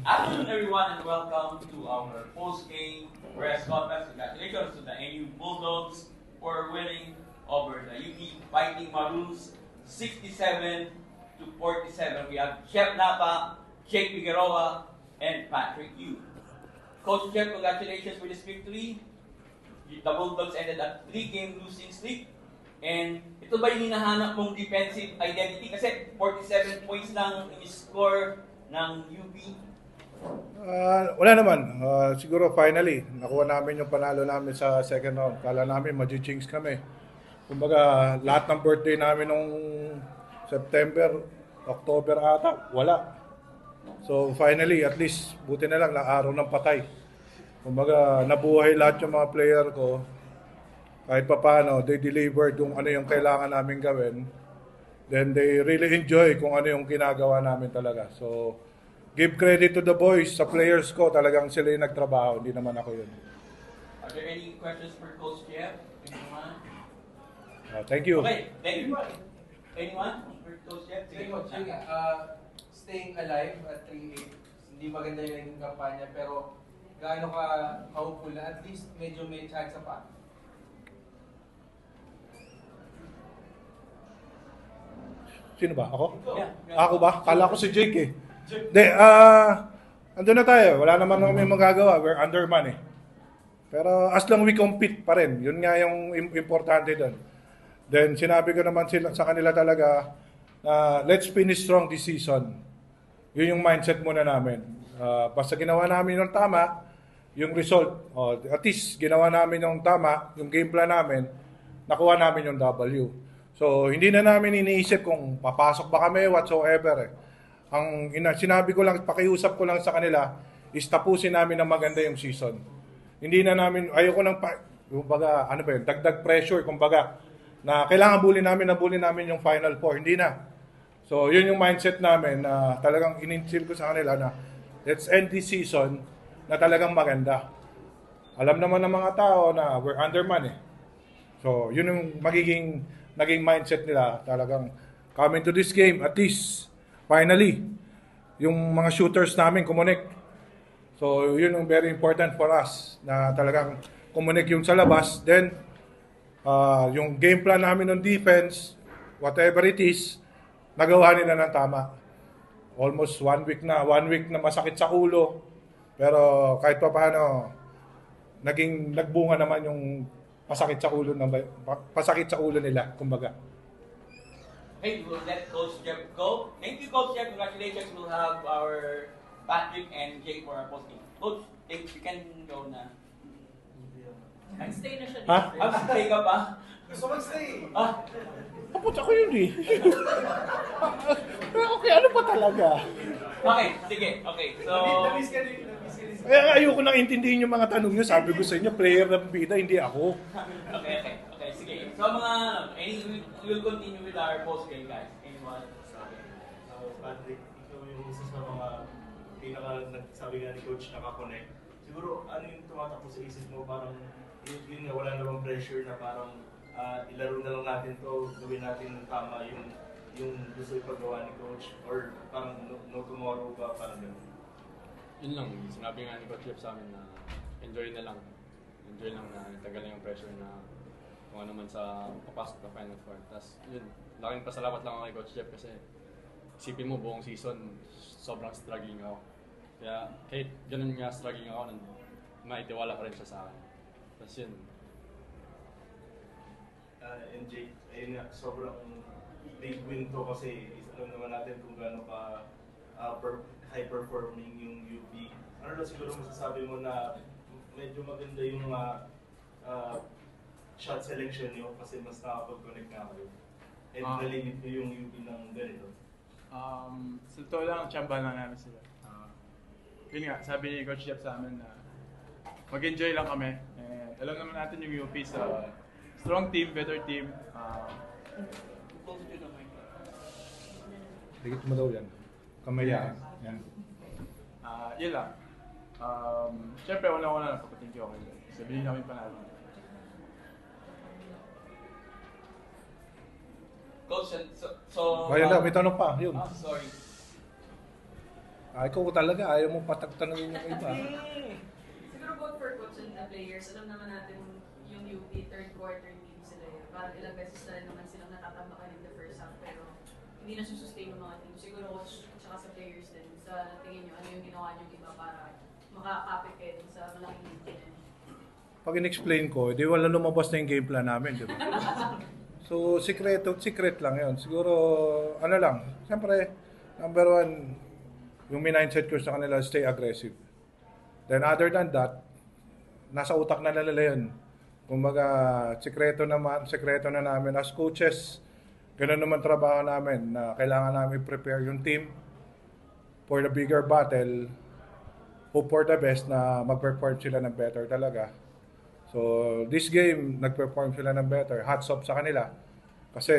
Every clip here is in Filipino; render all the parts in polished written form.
Afternoon, everyone, and welcome to our post-game press conference. Congratulations to the NU Bulldogs for winning over the UP Fighting Maroons 67 to 47. We have Chef Napa, Jake Figueroa, and Patrick Yu. Coach Jeff, congratulations with this victory. The Bulldogs ended a 3-game losing streak. And ito ba yung hinahanap mong defensive identity? Kasi 47 points lang yung score ng UP. Wala naman. Siguro finally, nakuha namin yung panalo namin sa second round. Kala namin mag-jinx kami. Kumbaga, lahat ng birthday namin nung September, October ata, wala. So finally, at least, buti na lang, araw ng patay. Kumbaga, nabuhay lahat yung mga player ko. Kahit pa paano, they delivered kung ano yung kailangan namin gawin. Then they really enjoy kung ano yung ginagawa namin talaga. So, give credit to the boys, sa players ko, talagang sila yung nagtrabaho, hindi naman ako yun. Are there any questions for Coach Jeff? Anyone? Thank you. Okay, thank you. Anyone for Coach Jeff? Staying alive at 3-8, hindi maganda yung naging kampanya, pero gaano ka hopeful na at least medyo may chance pa? Sino ba? Ako? Yeah. Ako ba? Kala ko si Jake eh. Hindi, andun na tayo. Wala naman kami magagawa. We're underman eh. Pero as long we compete pa rin. Yun nga yung importante doon. Then sinabi ko naman sa kanila talaga na let's finish strong this season. Yun yung mindset muna namin. Basta ginawa namin yung tama, yung result. At least ginawa namin yung tama, yung game plan namin, nakuha namin yung W. So, hindi na namin iniisip kung papasok ba kami, whatsoever eh. Ang sinabi ko lang, pakiusap ko lang sa kanila, is tapusin namin ng maganda yung season. Hindi na namin, ayoko nang, kumbaga, ano ba yun, dagdag pressure, kumbaga, na kailangan bully namin yung Final Four. Hindi na. So, yun yung mindset namin na talagang inintil ko sa kanila na let's end this season na talagang maganda. Alam naman ng mga tao na we're underman eh. So, yun yung naging mindset nila, talagang coming to this game, at least, finally, yung mga shooters namin kumunik. So, yun yung very important for us, na talagang kumunik yung sa labas. Then, yung game plan namin ng defense, whatever it is, nagawa nila ng tama. Almost 1 week na masakit sa ulo. Pero kahit pa paano, nagbunga naman yung pasakit sa ulo nila, kumbaga. Okay, we'll let Coach Jeff go. Thank you, Coach Jeff. Congratulations. We'll have our Patrick and Jake for our posting. Coach, you can go na. Nag-stay na siya dito. Ha? Stay ka pa? Gusto mag-stay! Tapos ako yun eh. Okay, ano pa talaga? Okay, sige. Okay, so... Namiss ka din. Kaya ayoko nang intindihin yung mga tanong nyo. Sabi ko sa inyo, player ng bida, hindi ako. Okay, sige. So we'll continue with our post-game, guys. Anyone? Patrick, ikaw yung isa sa mga nagsabi nga ni Coach nakakonect. Siguro, ano yung tumatakbo sa isip mo? Parang, yun nga, wala namang pressure na parang ilaro na lang natin to, gawin natin ng tama yung gusto ipagawa ni Coach, or parang no tomorrow ba, parang gano'n? Yun lang, sinabi nga ni Coach Jeff sa amin na enjoy na lang. Enjoy lang na tagal na yung pressure na kung ano man sa papasok na Final Four. Tapos yun, laking pasalamat lang ako kay Coach Jeff kasi isipin mo buong season, sobrang struggling ako. Kaya kahit ganun nga struggling ako, maitiwala pa rin siya sa akin. Tapos yun. And Jake, ayun nga, sobrang big win to kasi alam naman natin kung gaano ka high-performing yung UP. Ano na siguro masasabi mo na medyo maganda yung shot selection nyo kasi mas nakapag-connect na kayo? And nalimit nyo yung UP ng ganito? Sa totoo lang, tsamba lang namin sila. Yun nga, sabi ni Coach Jeff sa amin na mag-enjoy lang kami. And alam naman natin yung UP sa strong team, better team. Dikit mo daw yan. Kamay yan. Yun lang. Siyempre, una-una na papating ko kayo. Sabihin namin panalo. Coach, so... Ayun na, may tanong pa. Yun. Sorry. Ikaw talaga, ayaw mo patagtanungin yung iba. Siguro both for coach and the players, alam naman natin yung UP, third quarter team sila yun. Parang ilang beses na rin naman silang natatabakan in the first half, pero hindi na susustain ng mga team. Siguro coach at saka sa players din, sa tingin nyo, ano yung ginawa nyo iba para makakapit kayo dun sa malaking lead din. Pag in-explain ko, di wala lumabas na yung game plan namin, di ba? So, secret lang yun. Siguro, ano lang, siyempre, number one, yung mindset ko sa kanila, stay aggressive. Then other than that, nasa utak na nila yun. Kumbaga, sekreto na namin as coaches, ganoon naman trabaho namin na kailangan namin prepare yung team for the bigger battle, hope for the best na mag-perform sila ng better talaga. So, this game, nag-perform sila ng better. Hats off sa kanila. Kasi,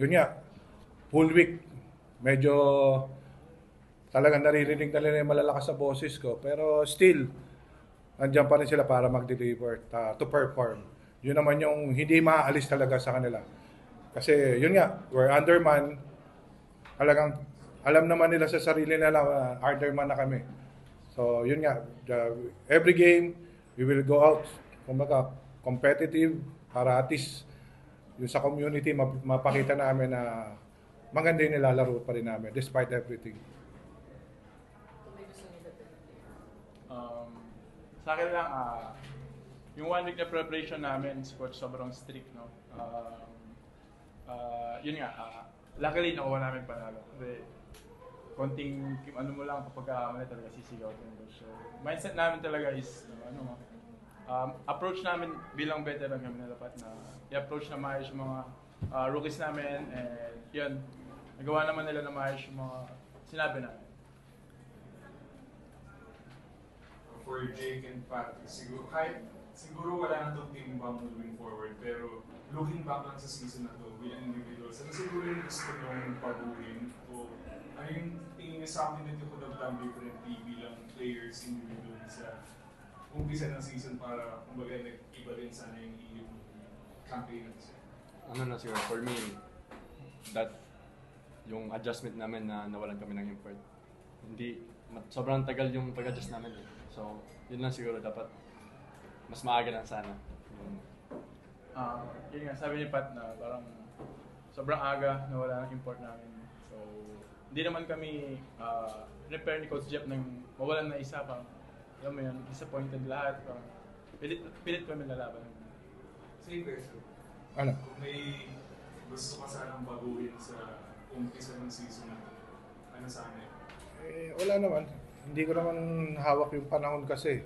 yun nga, whole week, medyo talagang naririnig na nila yung malalakas sa boses ko. Pero still, nandiyan pa rin sila para mag-deliver, to perform. Yun naman yung hindi maaalis talaga sa kanila. Kasi yun nga, we're underman. Talagang alam naman nila sa sarili nila, underman na kami. So yun nga, every game, we will go out, kumbaga, competitive para at least yung sa community mapakita namin na maganda yung nilalaro pa rin namin despite everything. Sa akin lang, yung 1 week na preparation namin, coach, sobrang strict, no? Yun nga, luckily nakuha namin panalo. Kasi konting ano mo lang kapag mali talaga sisigaw din. So, mindset namin talaga is, approach namin bilang veteran kami na dapat na i-approach na maayos yung mga rookies namin. And yun, nagawa naman nila na maayos yung mga sinabi namin. For Jake and Pat, siguro wala na itong team bang moving forward, pero looking back lang sa season na to bilang individuals, ano siguro yung gusto nyong baguhin o ano yung tingin niyo sa akin that you could have done differently bilang players individually sa umpisa ng season para kumbaga nag-iba rin sana yung campaign natin? Ano na siguro, for me, that yung adjustment namin na nawalan kami ng import. Hindi, sobrang tagal yung pag-adjust namin. So, yun lang siguro dapat mas maaga lang sana. Yun nga, sabi ni Pat na parang sobrang aga na wala ng import namin. So, hindi naman kami prepare ni Coach Jeff ng mawalan na isa pang, alam mo yun, disappointed lahat. Parang, pilit kami lalaban. Same question. Ano? Kung may gusto ka sanang baguhin sa umpisa ng season na to, ano sana yun? Wala naman. Hindi ko naman hawak yung panahon kasi.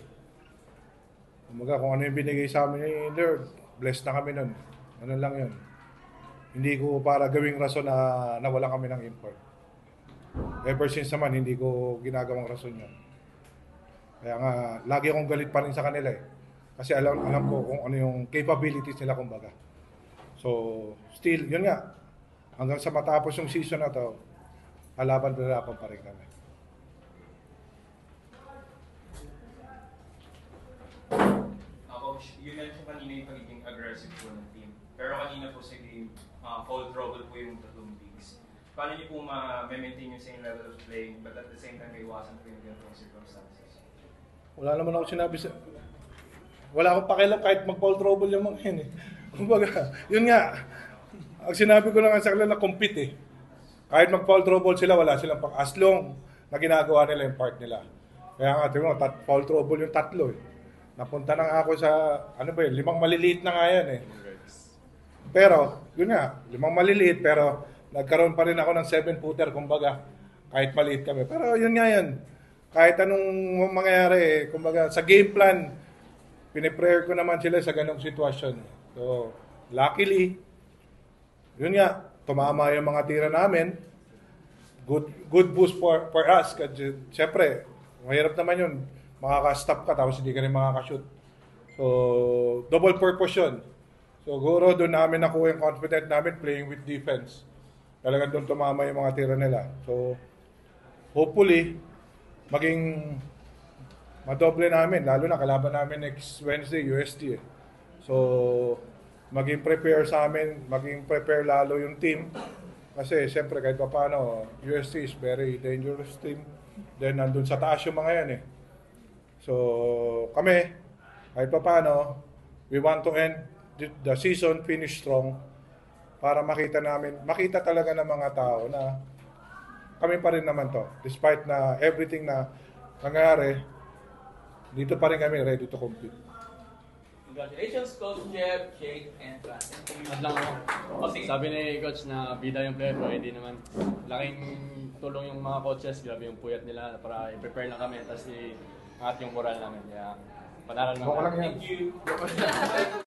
Kumbaga, kung ano yung binigay sa amin ni Lord, blessed na kami nun. Ano lang yun. Hindi ko para gawing rason na nawala kami ng import. Ever since naman, hindi ko ginagawang rason yun. Kaya nga, lagi akong galit pa rin sa kanila eh. Kasi alam ko kung ano yung capabilities nila kumbaga. So, still, yun nga. Hanggang sa matapos yung season na to, halaban pa rin kami. Coach, yun na siya kanina yung pagiging aggressive po ng team. Pero kanina po sa game, foul trouble po yung tatlong bigs. Paano niyo po ma-maintain yung same level of playing but at the same time iwasan po yung ganitong circumstances? Wala naman ako sinabi sa... Wala akong pakialam kahit mag-foul trouble yung mga yun eh. Kumbaga, yun nga. Ang sinabi ko lang sa kanila na compete eh. Kahit mag-foul trouble sila, wala silang as long na ginagawa nila yung part nila. Kaya nga, tingnan mo, foul trouble yung tatlo eh. Napunta na nga ako sa, 5 maliliit na nga yan eh. Pero, yun nga, 5 maliliit, pero nagkaroon pa rin ako ng 7-footer, kumbaga, kahit maliit kami. Pero yun nga yan, kahit anong mangyayari eh, kumbaga, sa game plan, piniprayer ko naman sila sa ganong sitwasyon. So, luckily, yun nga, tumama yung mga tira namin. Good boost for us. Kasi, siyempre, mahirap naman yun. Makaka-stop ka tapos hindi ka rin makaka-shoot. So, double purpose yun. So, siguro doon namin nakuha yung confidence namin playing with defense. Talagang doon tumama yung mga tira nila. So, hopefully, maging madoble namin. Lalo na kalaban namin next Wednesday, UST eh. So, maging prepare sa amin, maging prepare lalo yung team. Kasi, siyempre, kahit pa paano, UST is very dangerous team. Then nandun sa taas yung mga yan eh. So kami, kahit pa paano, we want to end the season finish strong para makita talaga ng mga tao na kami pa rin naman to. Despite na everything na nangyari, dito pa rin kami ready to compete. Congratulations, Coach Jeff, Jake, and Francis. At lang ako. Sabi ni Coach na bida yung player, pero hindi naman. Laking tulong yung mga coaches, grabe yung puyat nila para i-prepare lang kami, tapos i-angat yung moral namin. Kaya, panaral naman. Baka lang yan. Thank you.